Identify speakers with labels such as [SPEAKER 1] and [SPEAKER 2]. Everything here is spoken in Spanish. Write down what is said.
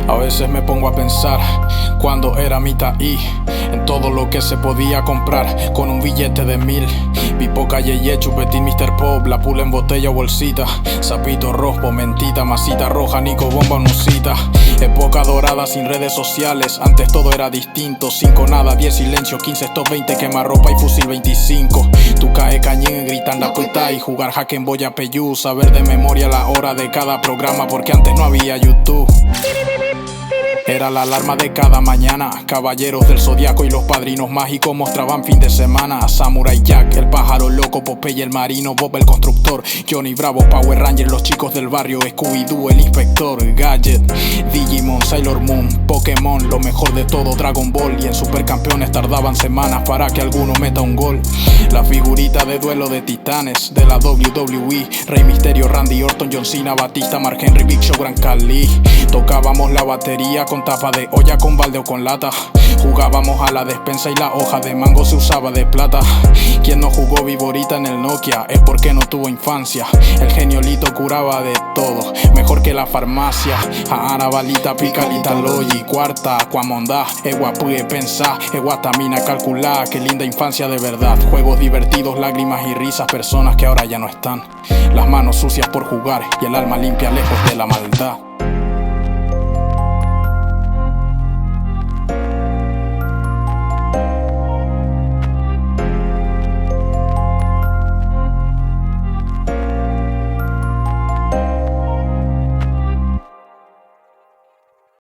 [SPEAKER 1] A veces me pongo a pensar cuando era mitad y en todo lo que se podía comprar con un billete de 1000. Pipoca, yeye, chupetín, Mr. Pop, la pula en botella o bolsita, sapito, rospo, mentita, masita roja, Nico, bomba, nusita. Época dorada sin redes sociales, antes todo era distinto. 5 nada, 10 silencio, 15 stop, 20 quemarropa y fusil 25. Tu cae cañín gritando a y jugar hack en boya peyú, saber de memoria la hora de cada programa porque antes no había YouTube. Era la alarma de cada mañana. Caballeros del Zodiaco y los Padrinos Mágicos mostraban fin de semana. Samurai Jack, el pájaro loco, Popeye el marino, Bob el constructor, Johnny Bravo, Power Rangers, los chicos del barrio, Scooby-Doo el inspector, Gadget, Digimon, Sailor Moon, Pokémon, lo mejor de todo, Dragon Ball. Y en Supercampeones tardaban semanas para que alguno meta un gol. La figurita de duelo de titanes de la WWE, Rey Mysterio, Randy Orton, John Cena, Batista, Mark Henry, Big Show, Gran Khali. Tocábamos la batería con tapa de olla, con balde o con lata. Jugábamos a la despensa y la hoja de mango se usaba de plata. Quien no jugó Viborita en el Nokia es porque no tuvo infancia. El geniolito curaba de todo, mejor que la farmacia. Ana balita, picalita, logi, cuarta, cuamonda, egua pude pensar, eguatamina calcular. Qué linda infancia de verdad. Juegos divertidos, lágrimas y risas, personas que ahora ya no están. Las manos sucias por jugar y el alma limpia lejos de la maldad.